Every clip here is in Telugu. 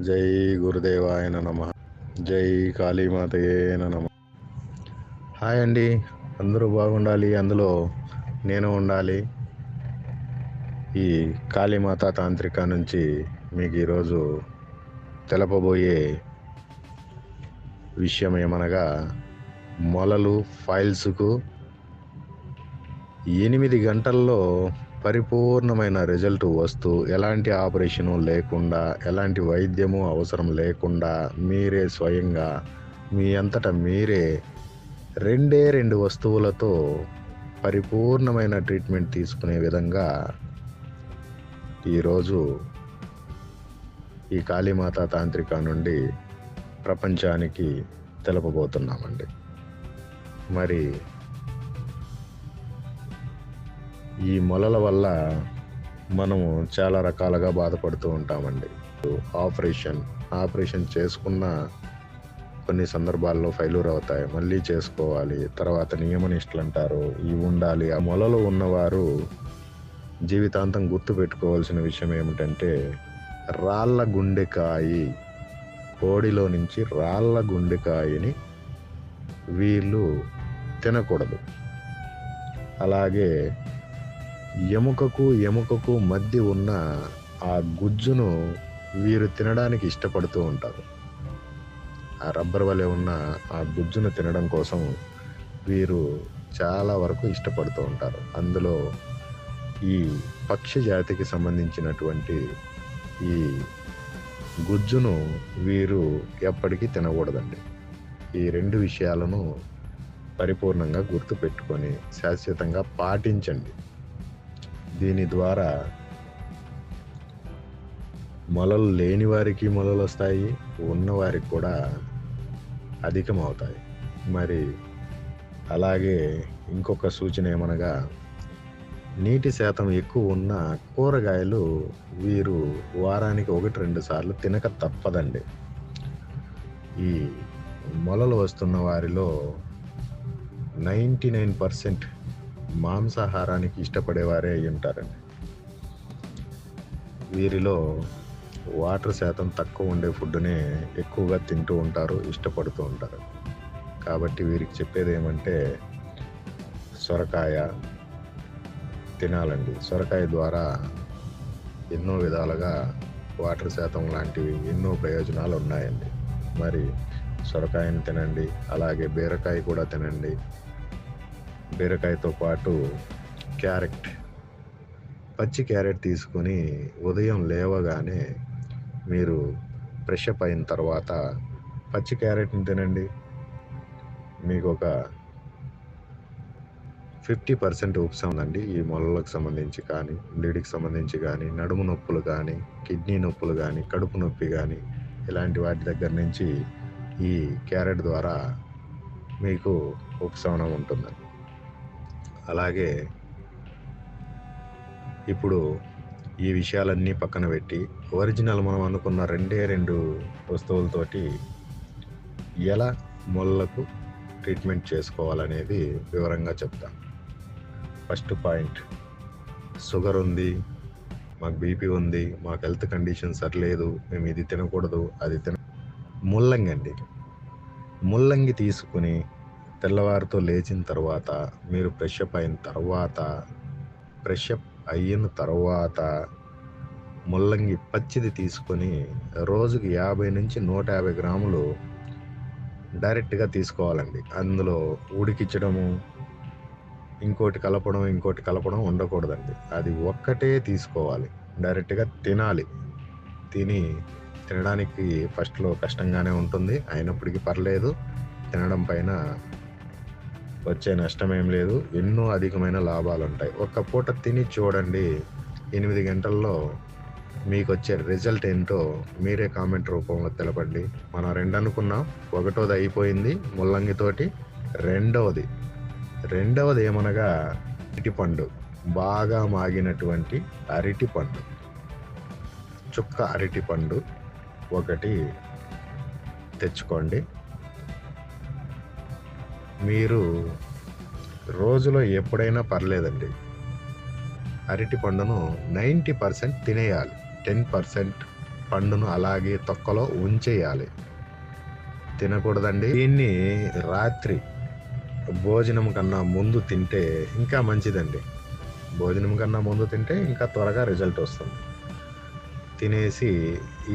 జై గురుదేవాయ నమ. జై కాళీమాతయే నమ. హాయ్ అండి, అందరూ బాగుండాలి, అందులో నేను ఉండాలి. ఈ కాళీమాత తాంత్రిక నుంచి మీకు ఈరోజు తెలపబోయే విషయం ఏమనగా, మొలలు ఫైల్స్కు 8 గంటల్లో పరిపూర్ణమైన రిజల్ట్ వస్తూ, ఎలాంటి ఆపరేషను లేకుండా, ఎలాంటి వైద్యము అవసరం లేకుండా, మీరే స్వయంగా మీ అంతటా మీరే 2 వస్తువులతో పరిపూర్ణమైన ట్రీట్మెంట్ తీసుకునే విధంగా ఈరోజు ఈ కాళీమాత తాంత్రిక నుండి ప్రపంచానికి తెలపబోతున్నామండి. మరి ఈ మొలల వల్ల మనము చాలా రకాలుగా బాధపడుతూ ఉంటామండి. ఆపరేషన్ చేసుకున్న కొన్ని సందర్భాల్లో ఫెయిల్యూర్ అవుతాయి, మళ్ళీ చేసుకోవాలి, తర్వాత నియమనిష్టలు అంటారు, ఇవి ఉండాలి. ఆ మొలలు ఉన్నవారు జీవితాంతం గుర్తు పెట్టుకోవాల్సిన విషయం ఏమిటంటే, రాళ్ళ గుండెకాయి, కోడిలో నుంచి రాళ్ళ గుండెకాయని వీళ్ళు తినకూడదు. అలాగే ఎముకకు మధ్య ఉన్న ఆ గుజ్జును వీరు తినడానికి ఇష్టపడుతూ ఉంటారు. ఆ రబ్బర్ వలె ఉన్న ఆ గుజ్జును తినడం కోసం వీరు చాలా వరకు ఇష్టపడుతూ ఉంటారు. అందులో ఈ పక్షి జాతికి సంబంధించినటువంటి ఈ గుజ్జును వీరు ఎప్పటికీ తినకూడదండి. ఈ 2 విషయాలను పరిపూర్ణంగా గుర్తుపెట్టుకొని శాశ్వతంగా పాటించండి. దీని ద్వారా మొలలు లేని వారికి మొలలు వస్తాయి, ఉన్నవారికి కూడా అధికమవుతాయి. మరి అలాగే ఇంకొక సూచన ఏమనగా, నీటి శాతం ఎక్కువ ఉన్న కూరగాయలు వీరు వారానికి 1-2 సార్లు తినక తప్పదండి. ఈ మొలలు వస్తున్న వారిలో 99% మాంసాహారానికి ఇష్టపడేవారే అయి ఉంటారండి. వీరిలో వాటర్ శాతం తక్కువ ఉండే ఫుడ్నే ఎక్కువగా తింటూ ఉంటారు, ఇష్టపడుతూ ఉంటారు. కాబట్టి వీరికి చెప్పేది ఏమంటే, సొరకాయ తినాలండి. సొరకాయ ద్వారా ఎన్నో విధాలుగా వాటర్ శాతం లాంటివి ఎన్నో ప్రయోజనాలు ఉన్నాయండి. మరి సొరకాయని తినండి, అలాగే బీరకాయ కూడా తినండి. బీరకాయతో పాటు పచ్చి క్యారెట్ తీసుకొని ఉదయం లేవగానే మీరు ఫ్రెష్ అప్ అయిన తర్వాత పచ్చి క్యారెట్ని తినండి. మీకు ఒక 50% ఉపశమనం అండి. ఈ మొలలకు సంబంధించి కానీ, బ్లీడ్కి సంబంధించి కానీ, నడుము నొప్పులు కానీ, కిడ్నీ నొప్పులు కానీ, కడుపు నొప్పి కానీ, ఇలాంటి వాటి దగ్గర నుంచి ఈ క్యారెట్ ద్వారా మీకు ఉపశమనం ఉంటుందండి. అలాగే ఇప్పుడు ఈ విషయాలన్నీ పక్కన పెట్టి, ఒరిజినల్ మనం అనుకున్న 2 వస్తువులతోటి ఎలా మొలలకు ట్రీట్మెంట్ చేసుకోవాలనేది వివరంగా చెప్తాను. ఫస్ట్ పాయింట్, షుగర్ ఉంది, మాకు బీపీ ఉంది, మాకు హెల్త్ కండిషన్ సరిలేదు, మేము ఇది తినకూడదు, అది ముల్లంగి అండి. ముల్లంగి తీసుకుని తెల్లవారితో లేచిన తర్వాత మీరు ఫ్రెష్ అప్ అయిన తర్వాత ముల్లంగి పచ్చిది తీసుకొని రోజుకి 50 నుంచి 150 గ్రాములు డైరెక్ట్గా తీసుకోవాలండి. అందులో ఉడికించడము, ఇంకోటి కలపడం ఉండకూడదండి. అది ఒక్కటే తీసుకోవాలి, డైరెక్ట్గా తినాలి. తినడానికి ఫస్ట్లో కష్టంగానే ఉంటుంది, అయినప్పటికీ పర్లేదు. తినడం పైన వచ్చే నష్టమేం లేదు, ఎన్నో అధికమైన లాభాలు ఉంటాయి. ఒక్క పూట తిని చూడండి, 8 గంటల్లో మీకు వచ్చే రిజల్ట్ ఏంటో మీరే కామెంట్ రూపంలో తెలపండి. మనం 2 అనుకున్నాం, ఒకటోది అయిపోయింది ముల్లంగితోటి. రెండవది ఏమనగా అరటిపండు, బాగా మాగినటువంటి అరటిపండు, చుక్క అరటిపండు ఒకటి తెచ్చుకోండి. మీరు రోజులో ఎప్పుడైనా పర్లేదండి, అరటి పండును 90% తినేయాలి. 10% పండును అలాగే తొక్కలో ఉంచేయాలి, తినకూడదండి. దీన్ని రాత్రి భోజనం కన్నా ముందు తింటే ఇంకా మంచిదండి. భోజనం కన్నా ముందు తింటే ఇంకా త్వరగా రిజల్ట్ వస్తుంది. తినేసి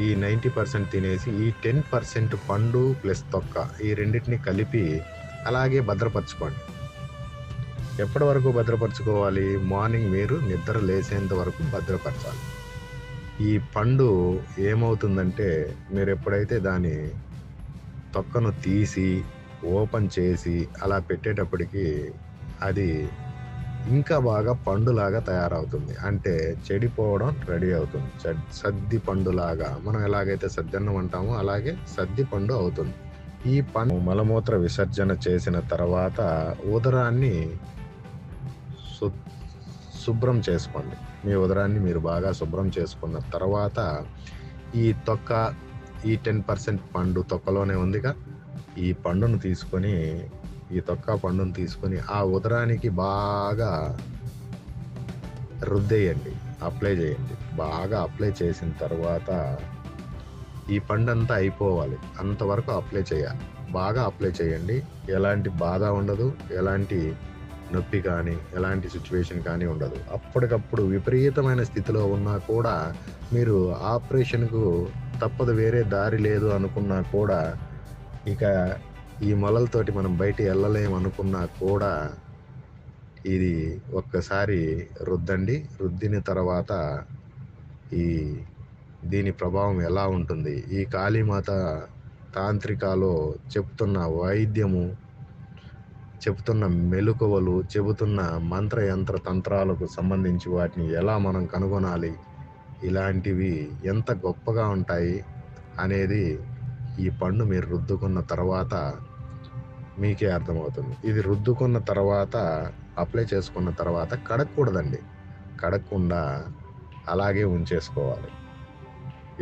ఈ 90% తినేసి ఈ 10% పండు ప్లస్ తొక్క ఈ రెండింటిని కలిపి అలాగే భద్రపరచుకోండి. ఎప్పటి వరకు భద్రపరచుకోవాలి? మార్నింగ్ మీరు నిద్ర లేచేంత వరకు భద్రపరచాలి. ఈ పండు ఏమవుతుందంటే, మీరు ఎప్పుడైతే దాని తొక్కను తీసి ఓపెన్ చేసి అలా పెట్టేటప్పటికి అది ఇంకా బాగా పండులాగా తయారవుతుంది. అంటే చెడిపోవడం రెడీ అవుతుంది. సద్ది పండులాగా మనం ఎలాగైతే సద్దన్నం అంటామో అలాగే సద్ది పండు అవుతుంది. ఈ పండు మలమూత్ర విసర్జన చేసిన తర్వాత ఉదరాన్ని శుభ్రం చేసుకోండి. మీ ఉదరాన్ని మీరు బాగా శుభ్రం చేసుకున్న తర్వాత ఈ తొక్క, ఈ 10% పండు తొక్కలోనే ఉందిగా, ఈ పండును తీసుకొని, ఈ తొక్క పండును తీసుకొని ఆ ఉదరానికి బాగా రుద్దేయండి, అప్లై చేయండి. బాగా అప్లై చేసిన తర్వాత ఈ పండంతా అయిపోవాలి, అంతవరకు అప్లై చేయాలి. బాగా అప్లై చేయండి. ఎలాంటి బాధ ఉండదు, ఎలాంటి నొప్పి కానీ, ఎలాంటి సిచ్యువేషన్ కానీ ఉండదు. అప్పటికప్పుడు విపరీతమైన స్థితిలో ఉన్నా కూడా మీరు ఆపరేషన్కు తప్పదు, వేరే దారి లేదు అనుకున్నా కూడా, ఇక ఈ మొలలతోటి మనం బయట వెళ్ళలేము అనుకున్నా కూడా ఇది ఒక్కసారి రుద్దండి. రుద్దిన తర్వాత దీని ప్రభావం ఎలా ఉంటుంది, ఈ కాళీమాత తాంత్రికాలో చెప్తున్న వైద్యము, చెబుతున్న మెలకువలు, చెబుతున్న మంత్రయంత్ర తంత్రాలకు సంబంధించి వాటిని ఎలా మనం కనుగొనాలి, ఇలాంటివి ఎంత గొప్పగా ఉంటాయి అనేది ఈ పండు మీరు రుద్దుకున్న తర్వాత మీకే అర్థమవుతుంది. ఇది రుద్దుకున్న తర్వాత, అప్లై చేసుకున్న తర్వాత కడగకూడదండి. కడగకుండా అలాగే ఉంచేసుకోవాలి.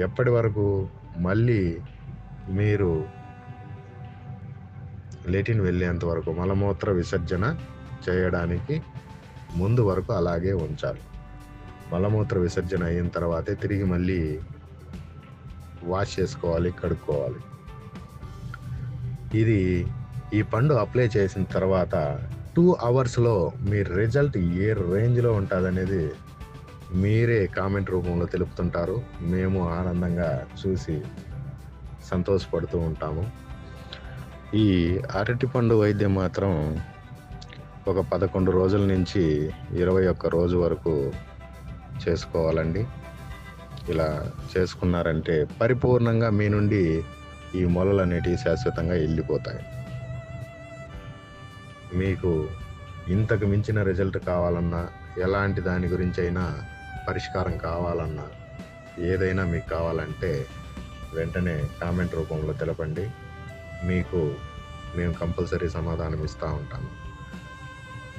ఎప్పటి వరకు? మళ్ళీ మీరు లెటిన్ వెళ్ళేంత వరకు, మలమూత్ర విసర్జన చేయడానికి ముందు వరకు అలాగే ఉంచాలి. మలమూత్ర విసర్జన అయిన తర్వాతే తిరిగి మళ్ళీ వాష్ చేసుకోవాలి, కడుక్కోవాలి. ఇది ఈ పండు అప్లై చేసిన తర్వాత 2 అవర్స్లో మీ రిజల్ట్ ఏ రేంజ్లో ఉంటుందనేది మీరే కామెంట్ రూపంలో తెలుపుతుంటారు. మేము ఆనందంగా చూసి సంతోషపడుతూ ఉంటాము. ఈ అరటిపండు వైద్యం మాత్రం ఒక 11 రోజుల నుంచి 21 రోజు వరకు చేసుకోవాలండి. ఇలా చేసుకున్నారంటే పరిపూర్ణంగా మీ నుండి ఈ మొలలు అనేటివి శాశ్వతంగా వెళ్ళిపోతాయి. మీకు ఇంతకు మించిన రిజల్ట్ కావాలన్నా, ఎలాంటి దాని గురించి అయినా పరిష్కారం కావాలన్నా, ఏదైనా మీకు కావాలంటే వెంటనే కామెంట్ రూపంలో తెలపండి. మీకు మేము కంపల్సరీ సమాధానం ఇస్తూ ఉంటాము.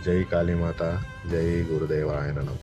జై కాళీమాత, జై గురుదేవాయ నమః.